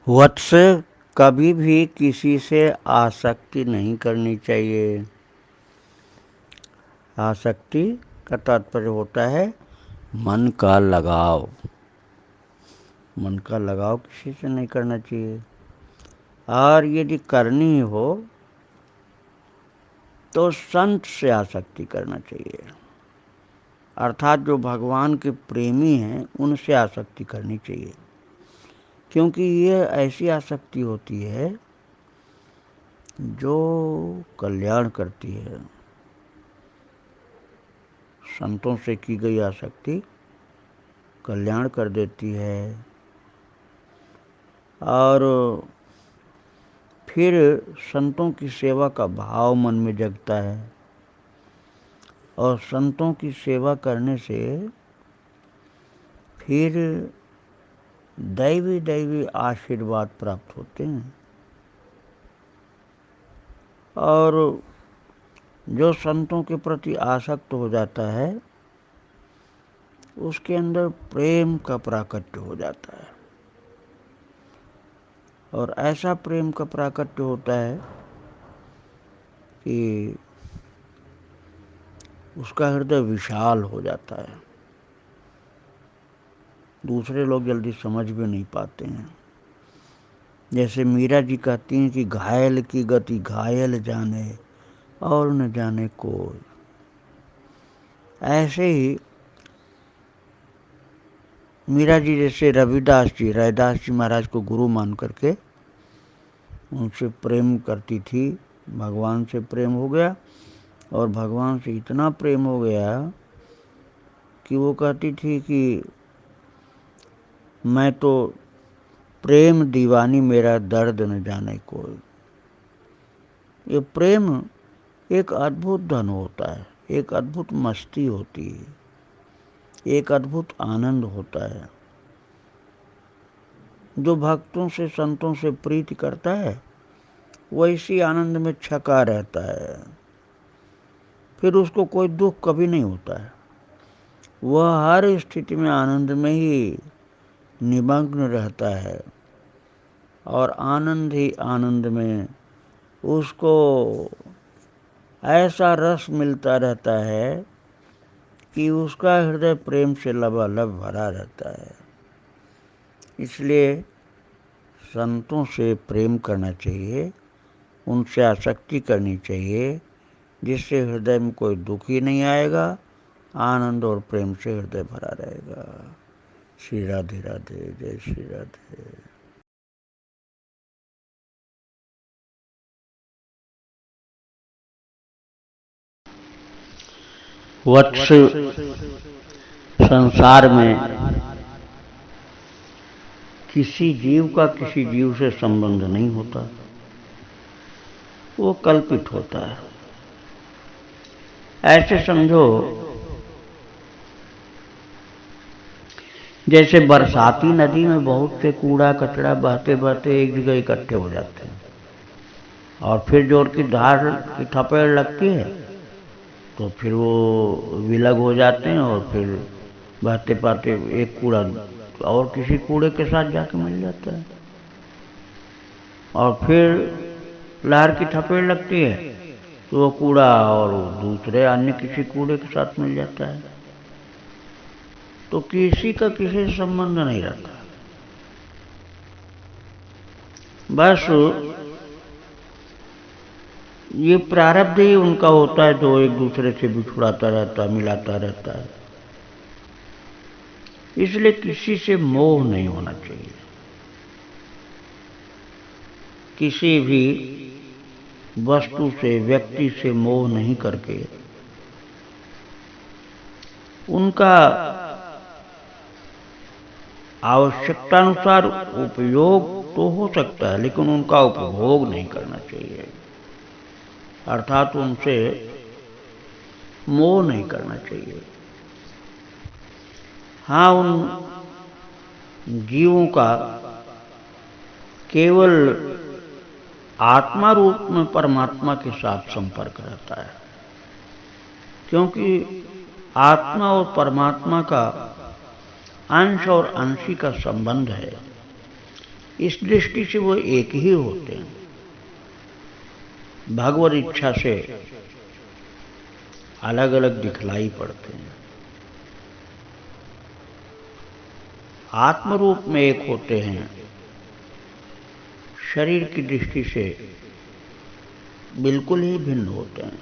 वत्स कभी भी किसी से आसक्ति नहीं करनी चाहिए। आसक्ति का तात्पर्य होता है मन का लगाव। मन का लगाव किसी से नहीं करना चाहिए, और यदि करनी हो तो संत से आसक्ति करना चाहिए, अर्थात जो भगवान के प्रेमी हैं उनसे आसक्ति करनी चाहिए, क्योंकि ये ऐसी आसक्ति होती है जो कल्याण करती है। संतों से की गई आसक्ति कल्याण कर देती है, और फिर संतों की सेवा का भाव मन में जगता है, और संतों की सेवा करने से फिर दैवी आशीर्वाद प्राप्त होते हैं। और जो संतों के प्रति आसक्त हो जाता है उसके अंदर प्रेम का प्राकट्य हो जाता है, और ऐसा प्रेम का प्राकट्य होता है कि उसका हृदय विशाल हो जाता है। दूसरे लोग जल्दी समझ भी नहीं पाते हैं। जैसे मीरा जी कहती हैं कि घायल की गति घायल जाने और न जाने कोई। ऐसे ही मीरा जी जैसे रैदास जी महाराज को गुरु मान करके उनसे प्रेम करती थी, भगवान से प्रेम हो गया, और भगवान से इतना प्रेम हो गया कि वो कहती थी कि मैं तो प्रेम दीवानी मेरा दर्द न जाने कोई। ये प्रेम एक अद्भुत धन होता है, एक अद्भुत मस्ती होती है, एक अद्भुत आनंद होता है। जो भक्तों से संतों से प्रीति करता है वो इसी आनंद में छका रहता है, फिर उसको कोई दुख कभी नहीं होता है। वह हर स्थिति में आनंद में ही निमग्न रहता है, और आनंद ही आनंद में उसको ऐसा रस मिलता रहता है कि उसका हृदय प्रेम से लबालब भरा रहता है। इसलिए संतों से प्रेम करना चाहिए, उनसे आसक्ति करनी चाहिए, जिससे हृदय में कोई दुख ही नहीं आएगा, आनंद और प्रेम से हृदय भरा रहेगा। श्री राधे राधे, जय श्री राधे। वत्स, संसार में किसी जीव का किसी जीव से संबंध नहीं होता, वो कल्पित होता है। ऐसे समझो जैसे बरसाती नदी में बहुत से कूड़ा कचरा बहते बहते एक जगह इकट्ठे हो जाते हैं, और फिर जोर की धार की थपेड़ लगती है तो फिर वो विलग हो जाते हैं, और फिर बहते बहते एक कूड़ा और किसी कूड़े के साथ जाके मिल जाता है, और फिर लहर की थपेड़ लगती है तो वो कूड़ा और दूसरे अन्य किसी कूड़े के साथ मिल जाता है। तो किसी का किसी से संबंध नहीं रहता, बस ये प्रारब्ध ही उनका होता है जो एक दूसरे से बिछुड़ाता रहता है, मिलाता रहता है। इसलिए किसी से मोह नहीं होना चाहिए। किसी भी वस्तु से व्यक्ति से मोह नहीं करके उनका आवश्यकतानुसार उपयोग तो हो सकता है, लेकिन उनका उपभोग नहीं करना चाहिए, अर्थात उनसे मोह नहीं करना चाहिए। हाँ, उन जीवों का केवल आत्मा रूप में परमात्मा के साथ संपर्क रहता है, क्योंकि आत्मा और परमात्मा का अंश और अंशी का संबंध है। इस दृष्टि से वो एक ही होते हैं। भगवत इच्छा से अलग अलग दिखलाई पड़ते हैं। आत्म रूप में एक होते हैं, शरीर की दृष्टि से बिल्कुल ही भिन्न होते हैं।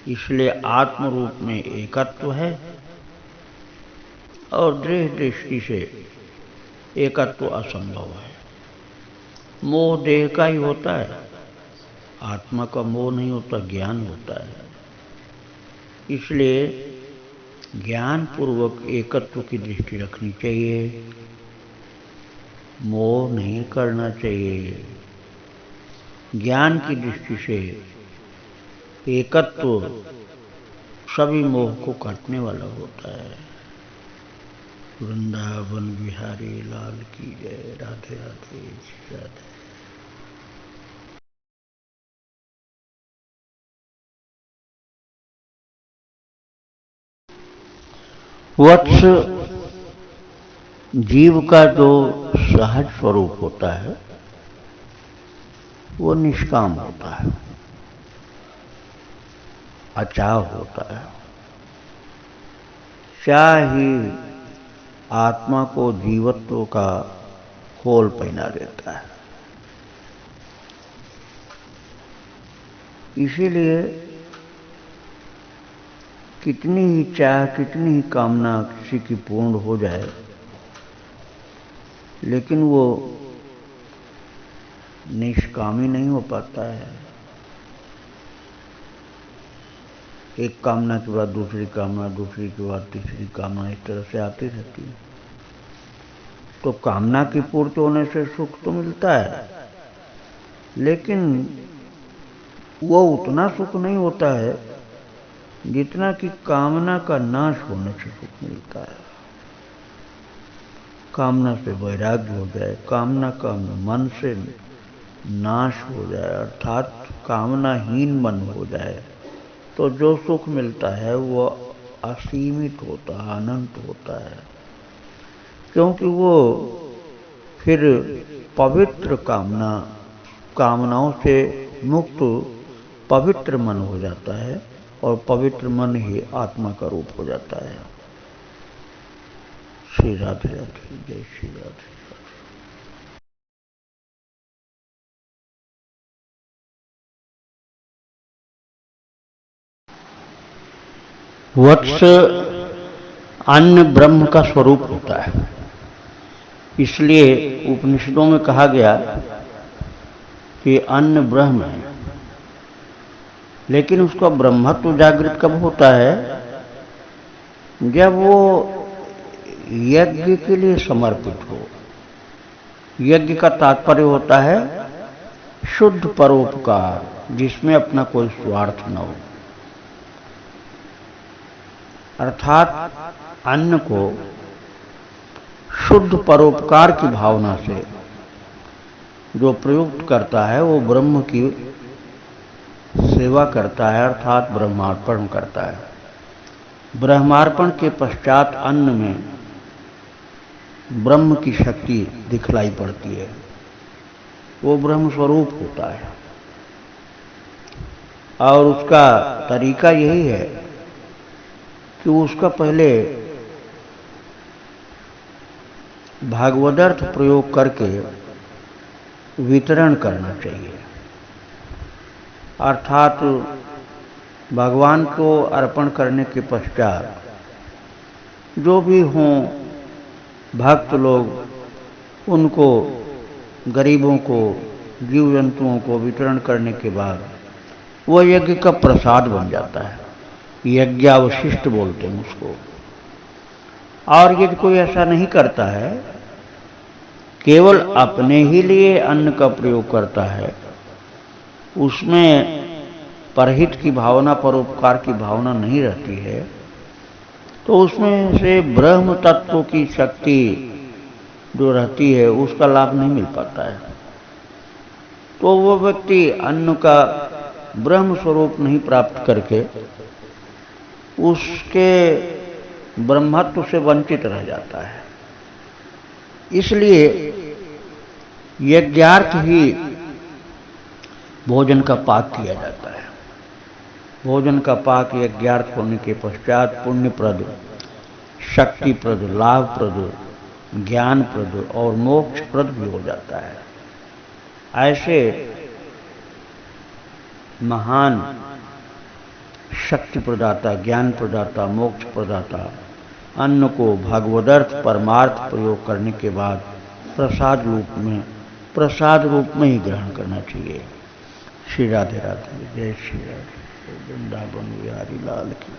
इसलिए आत्म रूप में एकत्व है और देह दृष्टि से एकत्व असंभव है। मोह देह का ही होता है, आत्मा का मोह नहीं होता, ज्ञान होता है। इसलिए ज्ञान पूर्वक एकत्व की दृष्टि रखनी चाहिए, मोह नहीं करना चाहिए। ज्ञान की दृष्टि से एकत्व सभी मोह को काटने वाला होता है। वृंदावन बिहारी लाल की जय। राधे राधे राधे। वत्स जीव का जो सहज स्वरूप होता है वो निष्काम होता है, अचाव होता है। चाहे आत्मा को जीवत्व का खोल पहना देता है। इसीलिए कितनी ही चाह, कितनी ही कामना किसी की पूर्ण हो जाए, लेकिन वो निष्कामी नहीं हो पाता है। एक कामना के बाद दूसरी कामना, दूसरी के बाद तीसरी कामना, इस तरह से आती रहती है। तो कामना की पूर्ति होने से सुख तो मिलता है, लेकिन वो उतना सुख नहीं होता है जितना कि कामना का नाश होने से सुख मिलता है। कामना से वैराग्य हो जाए, कामना का मन से नाश हो जाए, अर्थात कामनाहीन मन हो जाए, तो जो सुख मिलता है वो असीमित होता है, अनंत होता है। क्योंकि वो फिर पवित्र कामनाओं से मुक्त पवित्र मन हो जाता है, और पवित्र मन ही आत्मा का रूप हो जाता है। श्री राधे राधे, जय श्री राधे। वत्स अन्न ब्रह्म का स्वरूप होता है। इसलिए उपनिषदों में कहा गया कि अन्न ब्रह्म है। लेकिन उसका ब्रह्मत्व जागृत कब होता है? जब वो यज्ञ के लिए समर्पित हो। यज्ञ का तात्पर्य होता है शुद्ध परोपकार, जिसमें अपना कोई स्वार्थ न हो। अर्थात अन्न को शुद्ध परोपकार की भावना से जो प्रयुक्त करता है वो ब्रह्म की सेवा करता है, अर्थात ब्रह्मार्पण करता है। ब्रह्मार्पण के पश्चात अन्न में ब्रह्म की शक्ति दिखलाई पड़ती है, वो ब्रह्म स्वरूप होता है। और उसका तरीका यही है कि उसका पहले भागवदर्थ प्रयोग करके वितरण करना चाहिए। अर्थात भगवान को अर्पण करने के पश्चात जो भी हों भक्त लोग, उनको, गरीबों को, जीव जंतुओं को वितरण करने के बाद वो यज्ञ का प्रसाद बन जाता है। यज्ञावशिष्ट बोलते हैं उसको। और यदि कोई ऐसा नहीं करता है, केवल अपने ही लिए अन्न का प्रयोग करता है, उसमें परहित की भावना, परोपकार की भावना नहीं रहती है, तो उसमें से ब्रह्म तत्व की शक्ति जो रहती है उसका लाभ नहीं मिल पाता है। तो वो व्यक्ति अन्न का ब्रह्म स्वरूप नहीं प्राप्त करके उसके ब्रह्मत्व से वंचित रह जाता है। इसलिए यज्ञार्थ ही भोजन का पाक किया जाता है। भोजन का पाक यज्ञार्थ होने के पश्चात पुण्यप्रद, शक्तिप्रद, लाभप्रद, ज्ञानप्रद और मोक्षप्रद भी हो जाता है। ऐसे महान शक्ति प्रदाता, ज्ञान प्रदाता, मोक्ष प्रदाता अन्न को भगवदर्थ परमार्थ प्रयोग करने के बाद प्रसाद रूप में ही ग्रहण करना चाहिए। श्री राधे राधे। जय श्री राधे। वृंदावन बिहारी लाल की।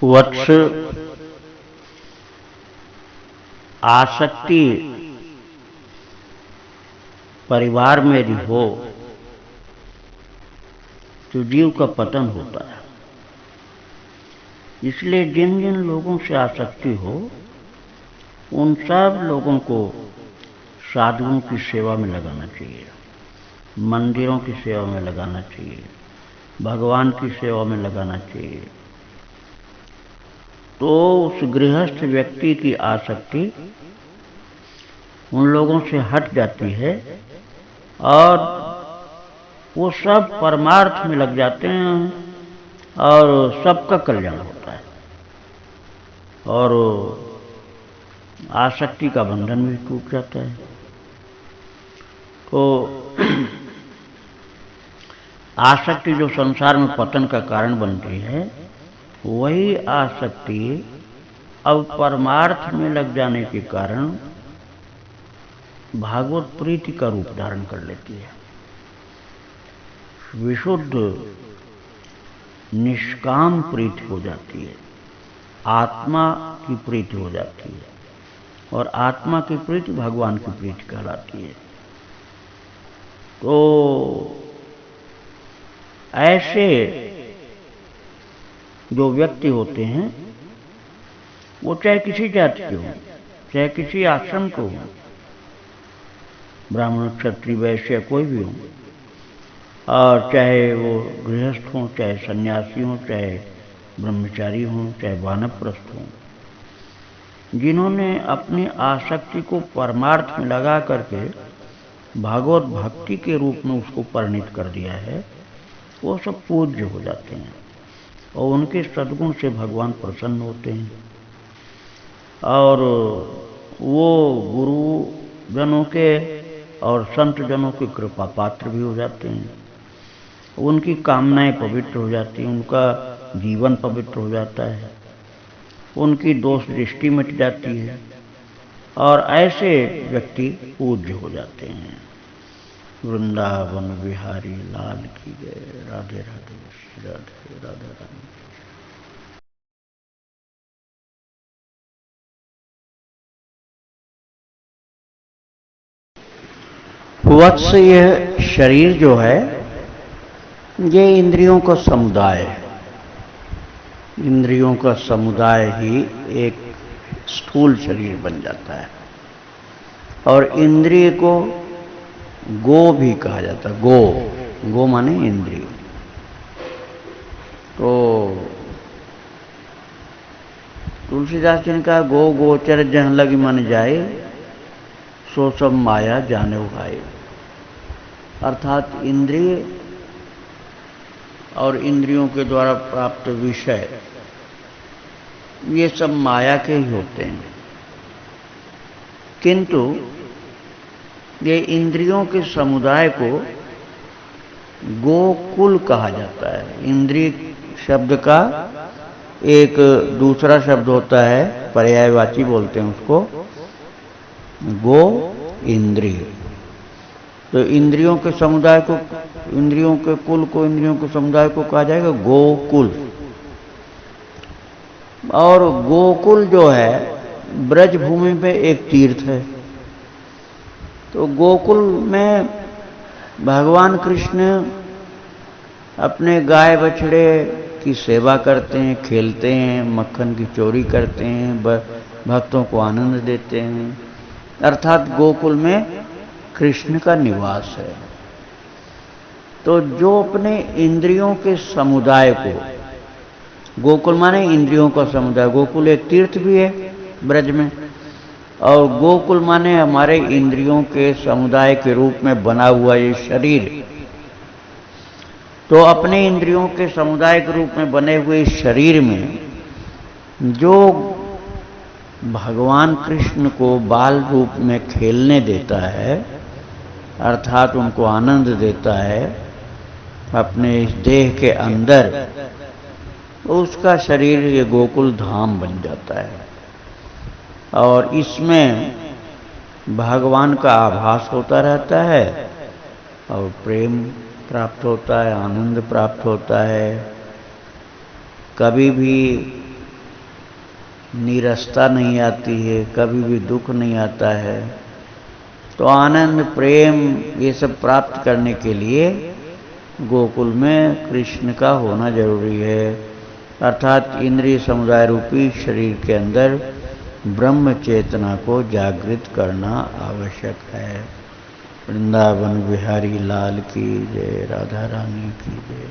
वत्स, आसक्ति परिवार में यदि हो तो जीव का पतन होता है। इसलिए जिन जिन लोगों से आसक्ति हो उन सब लोगों को साधुओं की सेवा में लगाना चाहिए, मंदिरों की सेवा में लगाना चाहिए, भगवान की सेवा में लगाना चाहिए। तो उस गृहस्थ व्यक्ति की आसक्ति उन लोगों से हट जाती है और वो सब परमार्थ में लग जाते हैं और सबका कल्याण होता है और आसक्ति का बंधन भी टूट जाता है। तो आसक्ति जो संसार में पतन का कारण बनती है, वही आसक्ति अब परमार्थ में लग जाने के कारण भागवत प्रीति का रूप धारण कर लेती है। विशुद्ध निष्काम प्रीति हो जाती है, आत्मा की प्रीति हो जाती है और आत्मा की प्रीति भगवान की प्रीति कहलाती है। तो ऐसे जो व्यक्ति होते हैं वो चाहे किसी जाति के हों, चाहे किसी आश्रम को हों, ब्राह्मण, क्षत्रिय, वैश्य कोई भी हो, और चाहे वो गृहस्थ हों, चाहे सन्यासी हों, चाहे ब्रह्मचारी हों, चाहे वानप्रस्थ हों, जिन्होंने अपनी आसक्ति को परमार्थ में लगा करके भागवत भक्ति के रूप में उसको परिणित कर दिया है, वो सब पूज्य हो जाते हैं और उनके सद्गुण से भगवान प्रसन्न होते हैं और वो गुरु जनों के और संत जनों की कृपा पात्र भी हो जाते हैं। उनकी कामनाएं पवित्र हो जाती हैं, उनका जीवन पवित्र हो जाता है, उनकी दोष दृष्टि मिट जाती है और ऐसे व्यक्ति पूज्य हो जाते हैं। वृंदावन बिहारी लाल की जय। राधे राधे। राधे राधे राधे। वत्स, यह शरीर जो है ये इंद्रियों का समुदाय है। इंद्रियों का समुदाय ही एक स्थूल शरीर बन जाता है और इंद्रिय को गो भी कहा जाता है। गो माने इंद्रिय। तो तुलसीदास जी ने कहा, गो गोचर जहाँ लगी मन जाए, सो सब माया जाने उगाए। अर्थात इंद्रिय और इंद्रियों के द्वारा प्राप्त विषय ये सब माया के ही होते हैं, किंतु ये इंद्रियों के समुदाय को गोकुल कहा जाता है। इंद्रिय शब्द का एक दूसरा शब्द होता है, पर्यायवाची बोलते हैं उसको, गो इंद्रिय। तो इंद्रियों के समुदाय को, इंद्रियों के कुल को, इंद्रियों के समुदाय को कहा जाएगा गोकुल। और गोकुल जो है ब्रज भूमि पे एक तीर्थ है। तो गोकुल में भगवान कृष्ण अपने गाय बछड़े की सेवा करते हैं, खेलते हैं, मक्खन की चोरी करते हैं, भक्तों को आनंद देते हैं। अर्थात गोकुल में कृष्ण का निवास है। तो जो अपने इंद्रियों के समुदाय को गोकुल माने इंद्रियों का समुदाय। गोकुल एक तीर्थ भी है ब्रज में, और गोकुल माने हमारे इंद्रियों के समुदाय के रूप में बना हुआ ये शरीर। तो अपने इंद्रियों के समुदाय के रूप में बने हुए इस शरीर में जो भगवान कृष्ण को बाल रूप में खेलने देता है, अर्थात उनको आनंद देता है अपने इस देह के अंदर, तो उसका शरीर ये गोकुल धाम बन जाता है। और इसमें भगवान का आभास होता रहता है और प्रेम प्राप्त होता है, आनंद प्राप्त होता है। कभी भी नीरसता नहीं आती है, कभी भी दुख नहीं आता है। तो आनंद, प्रेम ये सब प्राप्त करने के लिए गोकुल में कृष्ण का होना जरूरी है, अर्थात इंद्रिय समुदाय रूपी शरीर के अंदर ब्रह्म चेतना को जागृत करना आवश्यक है। वृंदावन बिहारी लाल की जय, राधा रानी की जय।